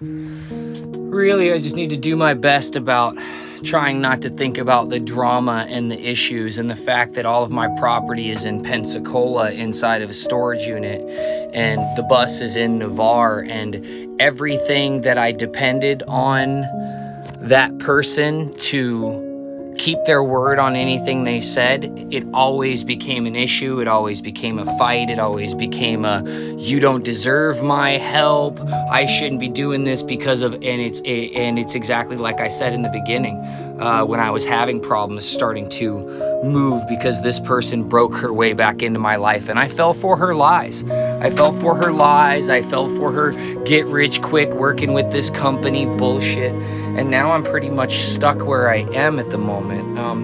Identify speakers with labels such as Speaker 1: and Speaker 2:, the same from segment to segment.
Speaker 1: Really, I just need to do my best about trying not to think about the drama and the issues and the fact that all of my property is in Pensacola inside of a storage unit and the bus is in Navarre, and everything that I depended on that person to keep their word on anything they said, it always became an issue. It always became a fight. It always became a, you don't deserve my help. I shouldn't be doing this because of, and it's exactly like I said in the beginning, when I was having problems starting to move because this person broke her way back into my life, and I fell for her lies. I fell for her lies. I fell for her get rich quick working with this company bullshit. And now I'm pretty much stuck where I am at the moment.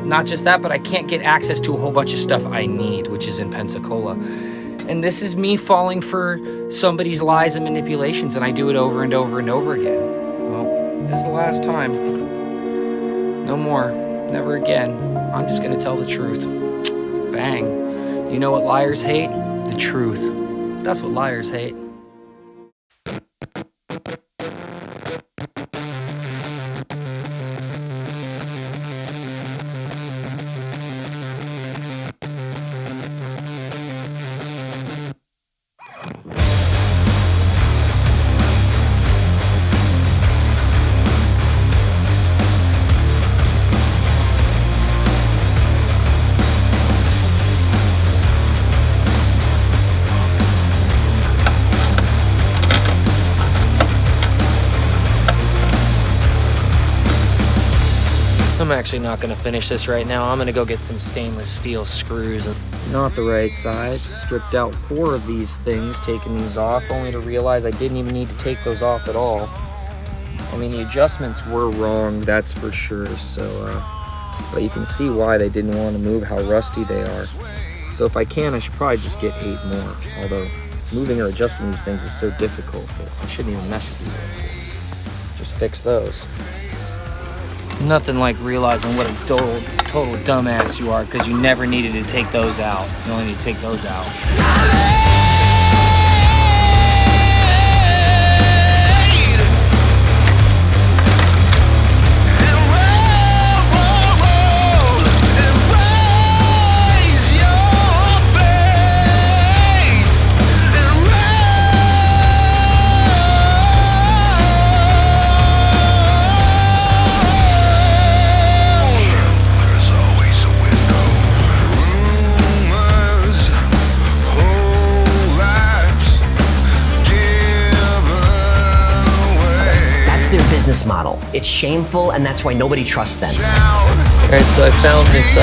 Speaker 1: Not just that, but I can't get access to a whole bunch of stuff I need, which is in Pensacola. And this is me falling for somebody's lies and manipulations, and I do it over and over and over again. Well, this is the last time. No more. Never again. I'm just gonna tell the truth. Bang. You know what liars hate? The truth. That's what liars hate. I'm actually not gonna finish this right now. I'm gonna go get some stainless steel screws. Not the right size. Stripped out 4 of these things, taking these off, only to realize I didn't even need to take those off at all. I mean, the adjustments were wrong, that's for sure. So, but you can see why they didn't want to move, how rusty they are. So if I can, I should probably just get 8 more. Although moving or adjusting these things is so difficult that I shouldn't even mess with these. Just fix those. Nothing like realizing what a total dumbass you are because you never needed to take those out. You only need to take those out.
Speaker 2: Business model. It's shameful, and that's why nobody trusts them.
Speaker 1: Alright, so I found this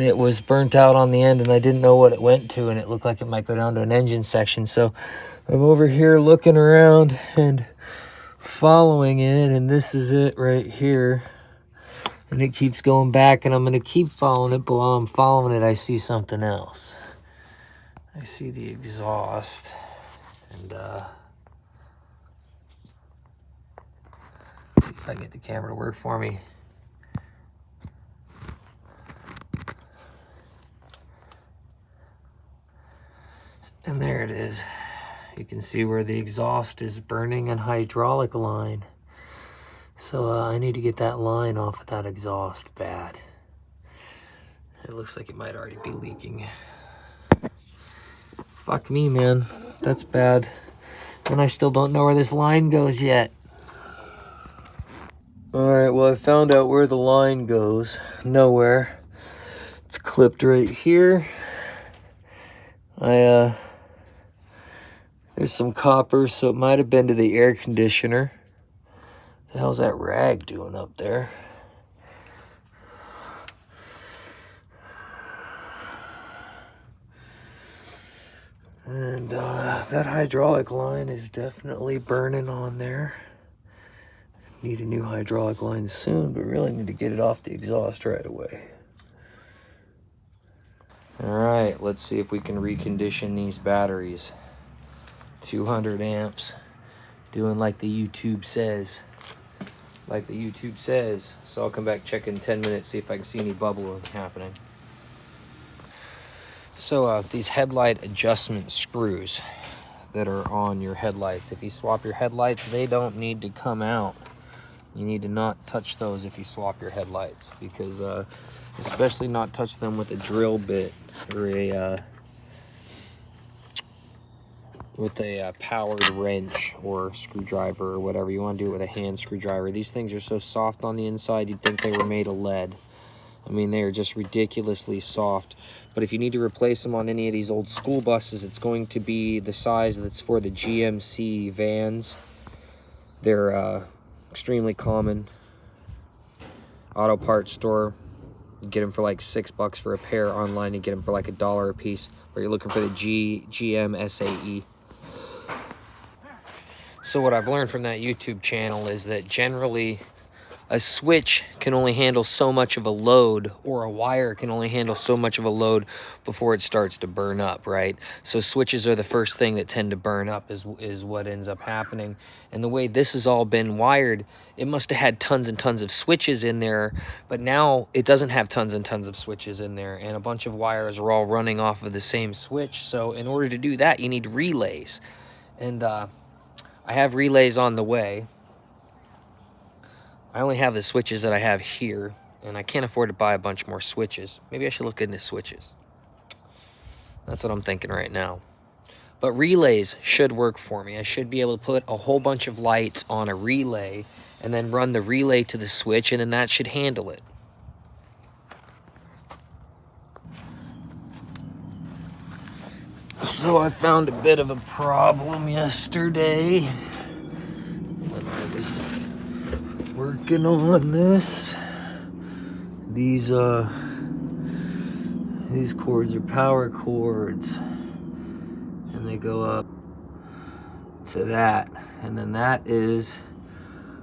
Speaker 1: it was burnt out on the end, and I didn't know what it went to, and it looked like it might go down to an engine section. So I'm over here looking around and following it, and this is it right here. And it keeps going back, and I'm going to keep following it, but while I'm following it, I see something else. I see the exhaust, and see if I can get the camera to work for me. And there it is. You can see where the exhaust is burning an hydraulic line. So I need to get that line off of that exhaust bad. It looks like it might already be leaking. Fuck me, man. That's bad. And I still don't know where this line goes yet. Alright, well, I found out where the line goes. Nowhere. It's clipped right here. There's some copper, so it might have been to the air conditioner. The hell's that rag doing up there? And that hydraulic line is definitely burning on there. Need a new hydraulic line soon, but really need to get it off the exhaust right away. All right, let's see if we can recondition these batteries. 200 amps, doing like the YouTube says. Like the YouTube says. So I'll come back, check in 10 minutes, see if I can see any bubbling happening. So these headlight adjustment screws that are on your headlights, if you swap your headlights, they don't need to come out. You need to not touch those if you swap your headlights, because especially not touch them with a drill bit or with a powered wrench or screwdriver or whatever. You want to do it with a hand screwdriver. These things are so soft on the inside, you'd think they were made of lead. I mean, they are just ridiculously soft. But if you need to replace them on any of these old school buses, it's going to be the size that's for the GMC vans. They're extremely common. Auto parts store, you get them for like $6 for a pair. Online, you get them for like $1 a piece. Or you're looking for the GMSAE. So what I've learned from that YouTube channel is that generally a switch can only handle so much of a load, or a wire can only handle so much of a load before it starts to burn up, right? So switches are the first thing that tend to burn up, is what ends up happening. And the way this has all been wired, it must have had tons and tons of switches in there, but now it doesn't have tons and tons of switches in there, and a bunch of wires are all running off of the same switch. So in order to do that, you need relays. And I have relays on the way. I only have the switches that I have here, and I can't afford to buy a bunch more switches. Maybe I should look into switches. That's what I'm thinking right now. But relays should work for me. I should be able to put a whole bunch of lights on a relay and then run the relay to the switch, and then that should handle it. So I found a bit of a problem yesterday when I was working on this. These cords are power cords, and they go up to that, and then that is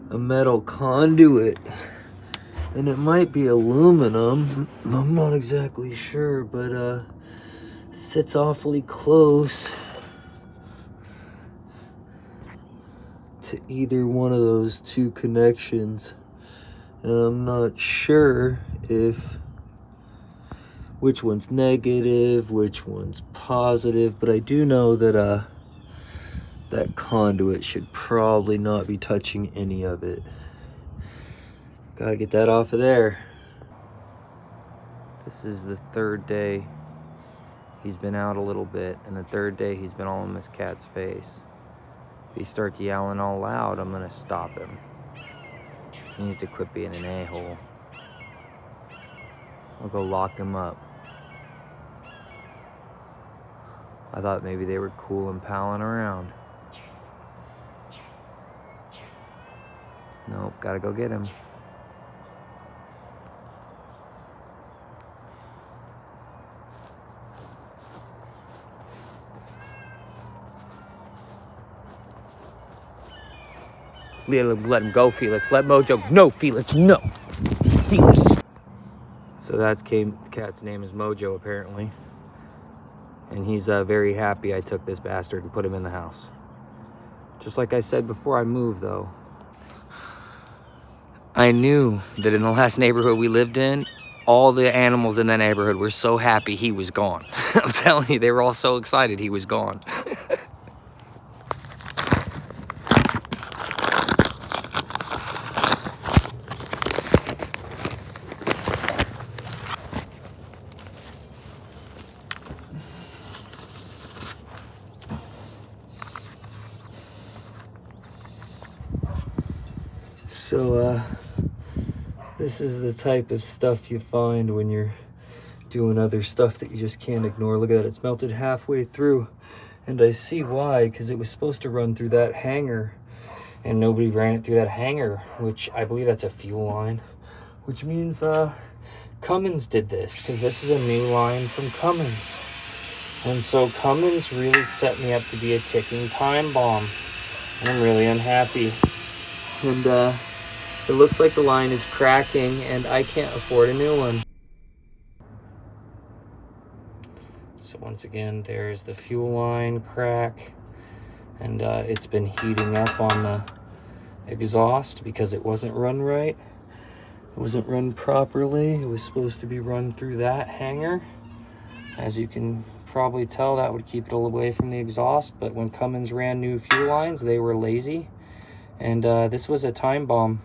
Speaker 1: a metal conduit, and it might be aluminum. I'm not exactly sure, but sits awfully close to either one of those two connections, and I'm not sure which one's negative, which one's positive, but I do know that that conduit should probably not be touching any of it. Gotta get that off of there. This is the third day he's been out a little bit, and the third day he's been all in this cat's face. If he starts yelling all loud, I'm gonna stop him. He needs to quit being an a-hole. I'll go lock him up. I thought maybe they were cool and palling around. Nope, gotta go get him. Let him go, Felix. Let Mojo. No, Felix. No. Felix. So that's cat's name is Mojo, apparently. And he's very happy I took this bastard and put him in the house. Just like I said before I moved, though. I knew that in the last neighborhood we lived in, all the animals in that neighborhood were so happy he was gone. I'm telling you, they were all so excited he was gone. So, this is the type of stuff you find when you're doing other stuff that you just can't ignore. Look at that, it's melted halfway through. And I see why, because it was supposed to run through that hanger, and nobody ran it through that hanger, which I believe that's a fuel line. Which means Cummins did this, because this is a new line from Cummins. And so Cummins really set me up to be a ticking time bomb. And I'm really unhappy. And it looks like the line is cracking, and I can't afford a new one. So once again, there's the fuel line crack, and it's been heating up on the exhaust because it wasn't run right. It wasn't run properly. It was supposed to be run through that hanger. As you can probably tell, that would keep it away from the exhaust, but when Cummins ran new fuel lines, they were lazy. And this was a time bomb.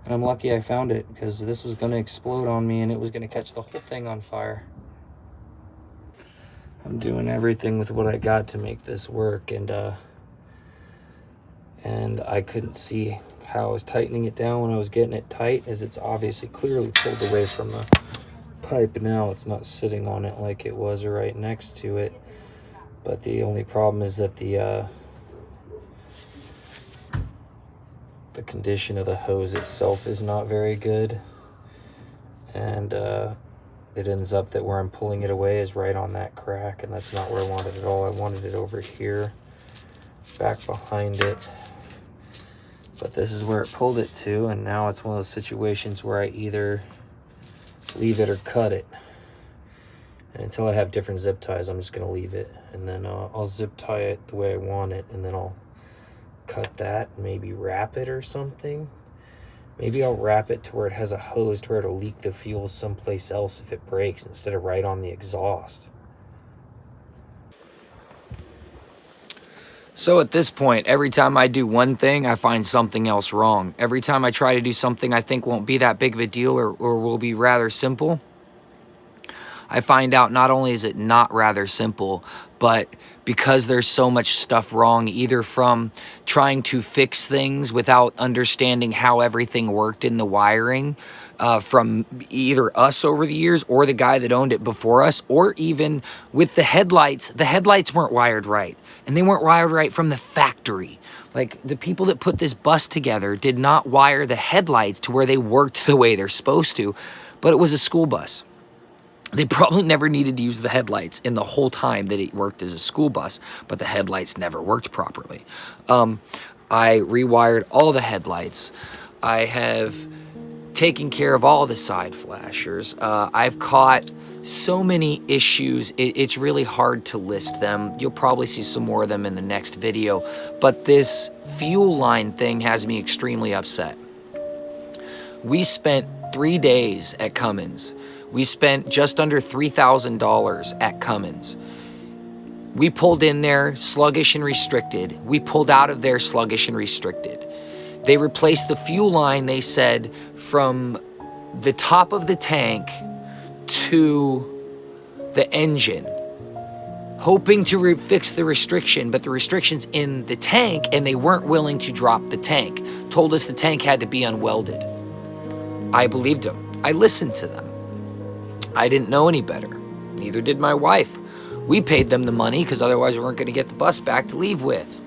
Speaker 1: And I'm lucky I found it, because this was going to explode on me and it was going to catch the whole thing on fire. I'm doing everything with what I got to make this work, and I couldn't see how I was tightening it down when I was getting it tight, as it's obviously clearly pulled away from the pipe now. It's not sitting on it like it was or right next to it. But the only problem is that the condition of the hose itself is not very good, and it ends up that where I'm pulling it away is right on that crack, and that's not where I wanted it all. I wanted it over here, back behind it, but this is where it pulled it to, and now it's one of those situations where I either leave it or cut it. And until I have different zip ties, I'm just going to leave it, and then I'll zip tie it the way I want it, and then I'll cut that, maybe wrap it or something. Maybe I'll wrap it to where it has a hose to where it'll leak the fuel someplace else if it breaks, instead of right on the exhaust. So at this point, every time I do one thing, I find something else wrong. Every time I try to do something I think won't be that big of a deal, or will be rather simple, I find out not only is it not rather simple, but because there's so much stuff wrong, either from trying to fix things without understanding how everything worked in the wiring, from either us over the years or the guy that owned it before us, or even with the headlights weren't wired right, and they weren't wired right from the factory. Like, the people that put this bus together did not wire the headlights to where they worked the way they're supposed to, but it was a school bus. They probably never needed to use the headlights in the whole time that it worked as a school bus, but the headlights never worked properly. I rewired all the headlights. I have taken care of all the side flashers. I've caught so many issues, it's really hard to list them. You'll probably see some more of them in the next video, but this fuel line thing has me extremely upset. We spent 3 days at Cummins. We spent just under $3,000 at Cummins. We pulled in there sluggish and restricted. We pulled out of there sluggish and restricted. They replaced the fuel line, they said, from the top of the tank to the engine, hoping to fix the restriction, but the restriction's in the tank, and they weren't willing to drop the tank. Told us the tank had to be unwelded. I believed them. I listened to them. I didn't know any better. Neither did my wife. We paid them the money because otherwise we weren't going to get the bus back to leave with.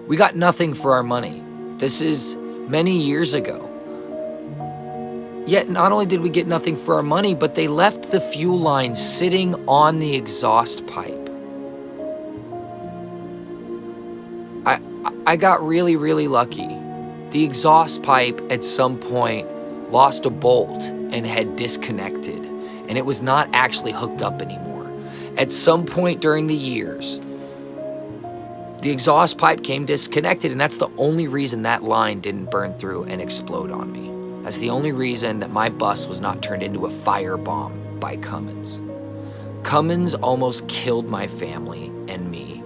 Speaker 1: We got nothing for our money. This is many years ago. Yet not only did we get nothing for our money, but they left the fuel line sitting on the exhaust pipe.
Speaker 3: I got really, really lucky. The exhaust pipe at some point lost a bolt and had disconnected, and it was not actually hooked up anymore. At some point during the years, the exhaust pipe came disconnected, and that's the only reason that line didn't burn through and explode on me. That's the only reason that my bus was not turned into a firebomb by Cummins. Cummins almost killed my family and me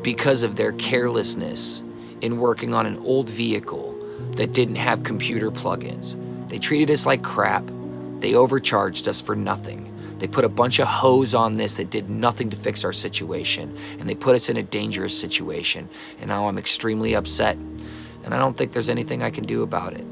Speaker 3: because of their carelessness in working on an old vehicle that didn't have computer plugins. They treated us like crap. They overcharged us for nothing. They put a bunch of hose on this that did nothing to fix our situation, and they put us in a dangerous situation. And now I'm extremely upset, and I don't think there's anything I can do about it.